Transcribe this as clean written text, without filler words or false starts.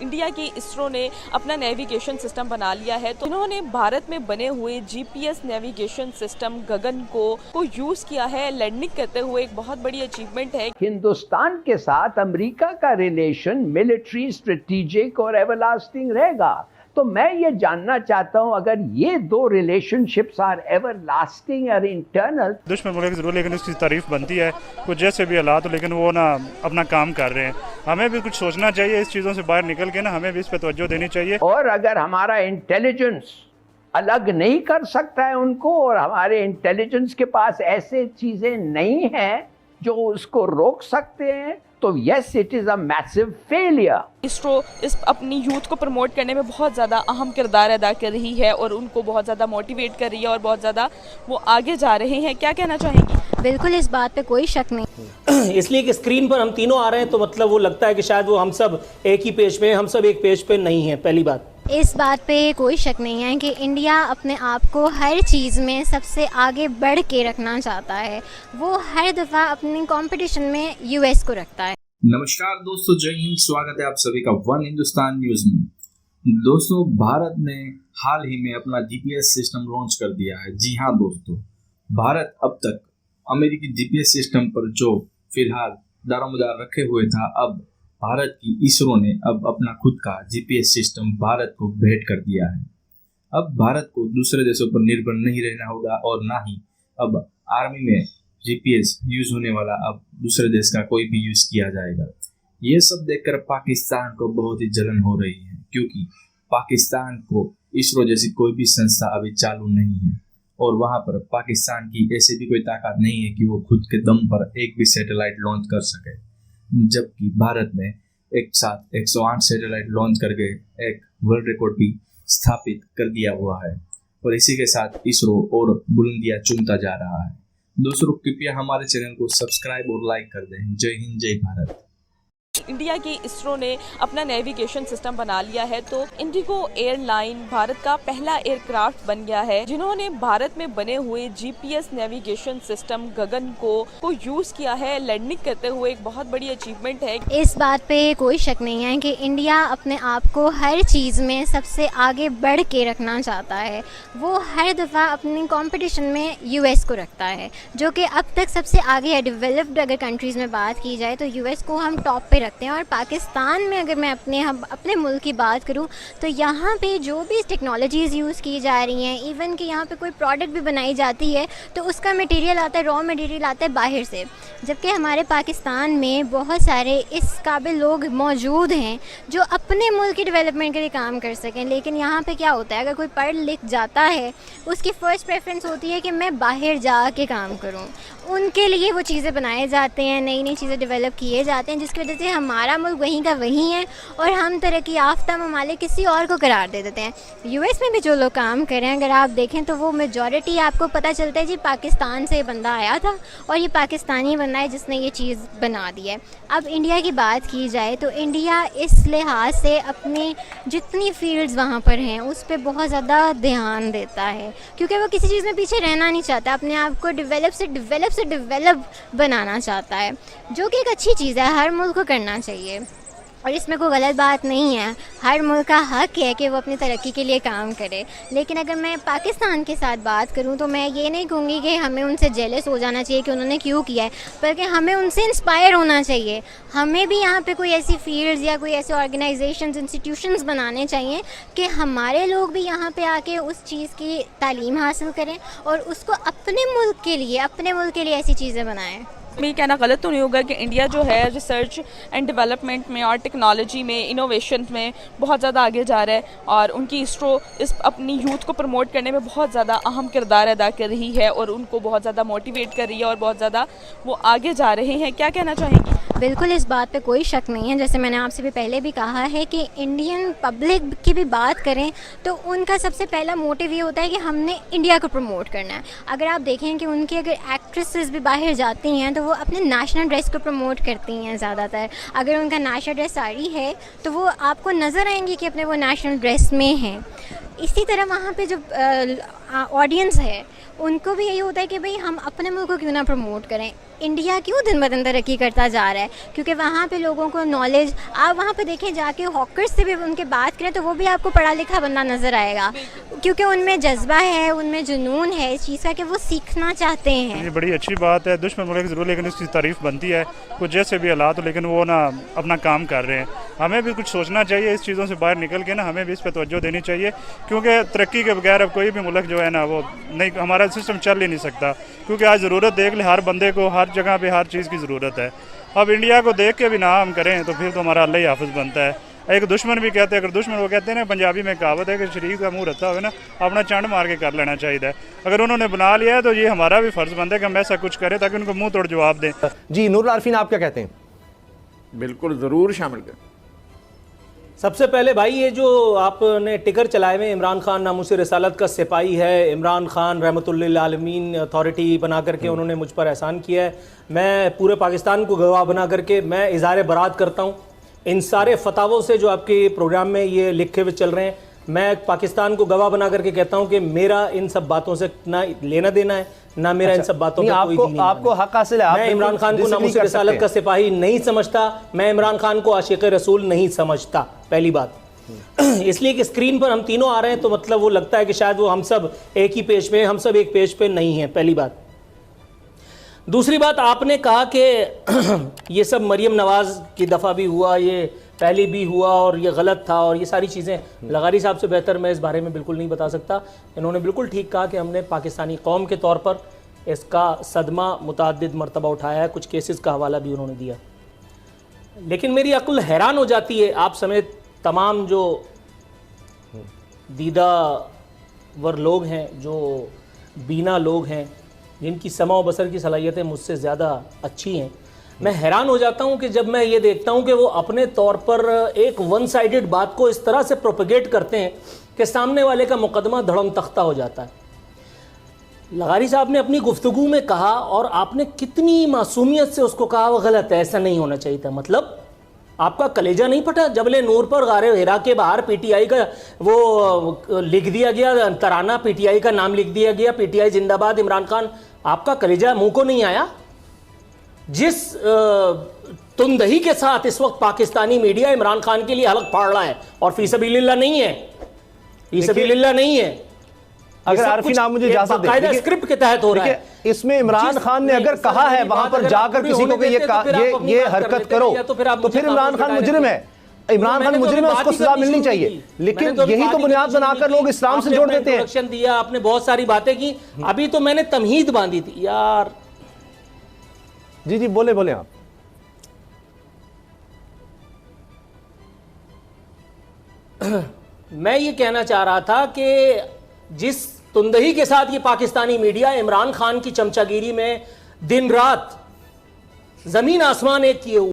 India की इसरो ने अपना नेविगेशन सिस्टम बना लिया है, तो इन्होंने भारत में बने हुए जीपीएस नेविगेशन सिस्टम गगन को यूज किया है लैंडिंग करते हुए। एक बहुत बड़ी अचीवमेंट है। हिंदुस्तान के साथ अमेरिका का रिलेशन मिलिट्री, स्ट्रेटेजिक और एवरलास्टिंग रहेगा। तो मैं ये जानना चाहता हूं, अगर ये दो रिलेशनशिप्स आर एवरलास्टिंग और इंटरनल। दुश्मन मुल्क जरूर, लेकिन उसकी तारीफ बनती है कुछ जैसे भी हालात हो, लेकिन वो ना अपना काम कर रहे हैं। हमें भी कुछ सोचना चाहिए, इस चीज़ों से बाहर निकल के ना हमें भी इस पर तवज्जो देनी चाहिए। और अगर हमारा इंटेलिजेंस अलग नहीं कर सकता है उनको, और हमारे इंटेलिजेंस के पास ऐसे चीजें नहीं हैं जो उसको रोक सकते हैं, तो yes, it is a massive failure. ISRO इस अपनी यूथ को प्रमोट करने में बहुत ज़्यादा अहम किरदार अदा कर रही है और उनको बहुत ज़्यादा मोटिवेट कर रही है और बहुत ज़्यादा वो आगे जा रहे हैं। क्या कहना चाहेंगी? बिल्कुल, इस बात पे कोई शक नहीं। इसलिए कि स्क्रीन पर हम तीनों आ रहे हैं, तो मतलब वो लगता है कि शायद वो हम सब एक ही पेज पे, हम सब एक पेज पे नहीं हैं। पहली बात इस बात पे कोई शक नहीं है कि इंडिया अपने आप को हर चीज़ में सबसे आगे बढ़ के रखना चाहता है। वो हर दफ़ा अपनी कंपटीशन में यूएस को रखता है। नमस्कार दोस्तों, जय हिंद। स्वागत है आप सभी का वन हिंदुस्तान न्यूज में। दोस्तों, भारत ने हाल ही में अपना जीपीएस सिस्टम लॉन्च कर दिया है। जी हाँ दोस्तों, भारत अब तक अमेरिकी जीपीएस सिस्टम पर जो फिलहाल दारोमदार रखे हुए था, अब भारत की इसरो ने अब अपना खुद का जीपीएस सिस्टम भारत को भेंट कर दिया है। अब भारत को दूसरे देशों पर निर्भर नहीं रहना होगा, और ना ही अब आर्मी में जीपीएस यूज होने वाला अब दूसरे देश का कोई भी यूज किया जाएगा। ये सब देखकर पाकिस्तान को बहुत ही जलन हो रही है, क्योंकि पाकिस्तान को इसरो जैसी कोई भी संस्था अभी चालू नहीं है, और वहां पर पाकिस्तान की ऐसी भी कोई ताकत नहीं है कि वो खुद के दम पर एक भी सैटेलाइट लॉन्च कर सके। जबकि भारत ने एक साथ 108 सैटेलाइट लॉन्च करके एक वर्ल्ड रिकॉर्ड भी स्थापित कर दिया हुआ है, और इसी के साथ इसरो और बुलंदियां चूमता जा रहा है। दोस्तों, कृपया हमारे चैनल को सब्सक्राइब और लाइक कर दें। जय हिंद, जय भारत। इंडिया की इसरो ने अपना नेविगेशन सिस्टम बना लिया है, तो इंडिगो एयरलाइन भारत का पहला एयरक्राफ्ट बन गया है जिन्होंने भारत में बने हुए जीपीएस नेविगेशन सिस्टम गगन को यूज किया है लैंडिंग करते हुए। एक बहुत बड़ी अचीवमेंट है। इस बात पे कोई शक नहीं है कि इंडिया अपने आप को हर चीज़ में सबसे आगे बढ़ के रखना चाहता है। वो हर दफ़ा अपनी कंपटीशन में यूएस को रखता है, जो कि अब तक सबसे आगे है। डेवलप्ड अगर कंट्रीज़ में बात की जाए तो यूएस को हम टॉप पे रखते हैं। और पाकिस्तान में अगर मैं अपने मुल्क की बात करूं, तो यहाँ पे जो भी टेक्नोलॉजीज़ यूज़ की जा रही हैं, इवन कि यहाँ पे कोई प्रोडक्ट भी बनाई जाती है तो उसका मटेरियल आता है, रॉ मटेरियल आता है बाहर से। जबकि हमारे पाकिस्तान में बहुत सारे इस काबिल लोग मौजूद हैं जो अपने मुल्क की डेवलपमेंट के लिए काम कर सकें। लेकिन यहाँ पे क्या होता है, अगर कोई पढ़ लिख जाता है, उसकी फ़र्स्ट प्रेफरेंस होती है कि मैं बाहर जा के काम करूँ। उनके लिए वो चीज़ें बनाए जाते हैं, नई नई चीज़ें डेवलप किए जाते हैं, जिसकी वजह से हमारा मुल्क वहीं का वहीं है और हम तरक्की याफ्ता ममालिक किसी और को करार दे देते हैं। यूएस में भी जो लोग काम कर रहे हैं, अगर आप देखें तो वो मेजॉरिटी आपको पता चलता है जी पाकिस्तान से बंदा आया था और ये पाकिस्तानी बंदा है जिसने ये चीज़ बना दी है। अब इंडिया की बात की जाए तो इंडिया इस लिहाज से अपनी जितनी फील्ड्स वहाँ पर हैं उस पर बहुत ज़्यादा ध्यान देता है, क्योंकि वो किसी चीज़ में पीछे रहना नहीं चाहता, अपने आप को डेवलप बनाना चाहता है, जो कि एक अच्छी चीज़ है, हर मुल्क को करना चाहिए और इसमें कोई गलत बात नहीं है। हर मुल्क का हक है कि वो अपनी तरक्की के लिए काम करे। लेकिन अगर मैं पाकिस्तान के साथ बात करूं तो मैं ये नहीं कहूँगी कि हमें उनसे जेलस हो जाना चाहिए कि उन्होंने क्यों किया है, बल्कि हमें उनसे इंस्पायर होना चाहिए। हमें भी यहाँ पे कोई ऐसी फील्ड्स या कोई ऐसे ऑर्गेनाइजेशंस, इंस्टीट्यूशंस बनाने चाहिए कि हमारे लोग भी यहाँ पे आके उस चीज़ की तालीम हासिल करें और उसको अपने मुल्क के लिए ऐसी चीज़ें बनाएँ। ये कहना गलत तो नहीं होगा कि इंडिया जो है रिसर्च एंड डेवलपमेंट में और टेक्नोलॉजी में, इनोवेशन में बहुत ज़्यादा आगे जा रहा है, और उनकी इसरो इस अपनी यूथ को प्रमोट करने में बहुत ज़्यादा अहम किरदार अदा कर रही है और उनको बहुत ज़्यादा मोटिवेट कर रही है और बहुत ज़्यादा वो आगे जा रहे हैं। क्या कहना चाहेंगी? बिल्कुल, इस बात पे कोई शक नहीं है। जैसे मैंने आपसे भी पहले भी कहा है कि इंडियन पब्लिक की भी बात करें तो उनका सबसे पहला मोटिव ये होता है कि हमने इंडिया को प्रमोट करना है। अगर आप देखें कि उनकी अगर एक्ट्रेसेस भी बाहर जाती हैं तो वो अपने नेशनल ड्रेस को प्रमोट करती हैं ज़्यादातर। अगर उनका नेशनल ड्रेस साड़ी है तो वो आपको नज़र आएंगी कि अपने वो नेशनल ड्रेस में हैं। इसी तरह वहाँ पे जो ऑडियंस है उनको भी यही होता है कि भाई हम अपने मुल्क को क्यों ना प्रमोट करें, इंडिया क्यों दिन ब दिन तरक्की करता जा रहा है, क्योंकि वहाँ पे लोगों को नॉलेज, आप वहाँ पे देखें जाके हॉकर्स से भी उनके बात करें तो वो भी आपको पढ़ा लिखा बंदा नज़र आएगा, क्योंकि उनमें जज्बा है, उनमें जुनून है इस चीज़ का कि वो सीखना चाहते हैं। ये बड़ी अच्छी बात है, दुश्मन मुल्क ज़रूर, लेकिन उसकी तारीफ़ बनती है, कुछ जैसे भी हालात हो, लेकिन वो ना अपना काम कर रहे हैं। हमें भी कुछ सोचना चाहिए, इस चीज़ों से बाहर निकल के ना हमें भी इस पर तवज्जो देनी चाहिए, क्योंकि तरक्की के बगैर अब कोई भी मुल्क जो है ना वो नहीं, हमारा सिस्टम चल ही नहीं सकता, क्योंकि आज ज़रूरत देख ले, हर बंदे को हर जगह पे हर चीज़ की ज़रूरत है। अब इंडिया को देख के भी ना हम करें तो फिर तो हमारा अल्लाह ही हाफिज़ बनता है। एक दुश्मन भी कहते हैं, अगर दुश्मन वो कहते हैं ना, पंजाबी में कहावत है कि शरीक का मुंह रत्ता हो ना, अपना चंड मार के कर लेना चाहिए। अगर उन्होंने बना लिया है तो ये हमारा भी फ़र्ज़ बनता है कि हम ऐसा कुछ करें ताकि उनको मुंह तोड़ जवाब दें। जी नूरुल आरफीन, आप क्या कहते हैं? बिल्कुल ज़रूर शामिल करें। सबसे पहले भाई ये जो आपने टिकर चलाए हुए, इमरान खान नामूस रिसालत का सिपाही है, इमरान खान रहमतुल्लिल आलमीन अथॉरिटी बना करके उन्होंने मुझ पर एहसान किया है, मैं पूरे पाकिस्तान को गवाह बना करके मैं इज़हार बरात करता हूँ इन सारे फतावों से जो आपके प्रोग्राम में ये लिखे हुए चल रहे हैं। मैं पाकिस्तान को गवाह बना करके कहता हूँ कि मेरा इन सब बातों से ना लेना देना है, ना मेरा इन सब बातों का कोई दीनी आपको हक हासिल है। मैं इमरान खान को नामूस रिसालत का सिपाही नहीं समझता, मैं इमरान खान को आशिक रसूल नहीं समझता, पहली बात। इसलिए कि स्क्रीन पर हम तीनों आ रहे हैं तो मतलब वो लगता है कि शायद वो हम सब एक ही पेज पे, हम सब एक पेज पे नहीं हैं, पहली बात। दूसरी बात, आपने कहा कि ये सब मरियम नवाज़ की दफ़ा भी हुआ, ये पहले भी हुआ और ये गलत था और ये सारी चीज़ें। लगारी साहब से बेहतर मैं इस बारे में बिल्कुल नहीं बता सकता। इन्होंने बिल्कुल ठीक कहा कि हमने पाकिस्तानी कौम के तौर पर इसका सदमा मुतअद्दिद मरतबा उठाया है, कुछ केसेस का हवाला भी उन्होंने दिया। लेकिन मेरी अक्ल हैरान हो जाती है, आप समेत तमाम जो दीदावर लोग हैं, जो बीना लोग हैं, जिनकी समा व बसर की सलाहियतें मुझसे ज़्यादा अच्छी हैं, मैं हैरान हो जाता हूं कि जब मैं ये देखता हूं कि वो अपने तौर पर एक वन साइडेड बात को इस तरह से प्रोपेगेट करते हैं कि सामने वाले का मुकदमा धड़म तख्ता हो जाता है। लगारी साहब ने अपनी गुफ्तगू में कहा और आपने कितनी मासूमियत से उसको कहा, वो गलत है, ऐसा नहीं होना चाहिए था। मतलब आपका कलेजा नहीं फटा? जबले नूर पर गारे हिरा के बाहर पीटीआई का वो लिख दिया गया तराना, पीटीआई का नाम लिख दिया गया, पीटीआई जिंदाबाद, इमरान खान, आपका कलेजा मुंह को नहीं आया? जिस तुंदही के साथ इस वक्त पाकिस्तानी मीडिया इमरान खान के लिए हलक फाड़ रहा है, और फीसबिलिल्लाह नहीं है, फीसबिलिल्लाह नहीं है, अगर आरफीन आप मुझे इजाजत दें, स्क्रिप्ट के तहत हो रहा है। इसमें इमरान खान ने अगर कहा है वहां पर जाकर किसी को कि ये हरकत करो, तो फिर इमरान खान मुजरिम है, इमरान खान मुजरिम है, उसको सजा मिलनी चाहिए। लेकिन यही तो बुनियाद बनाकर लोग इस्लाम से जोड़ देते हैं। इंट्रोडक्शन दिया आपने, बहुत सारी बातें की, अभी तो मैंने तमहीद बांधी थी यार। जी जी बोले बोले आप। मैं ये कहना चाह रहा था कि जिस तुंदही के साथ ये पाकिस्तानी मीडिया इमरान खान की चमचागिरी में दिन रात जमीन आसमान एक किए हुए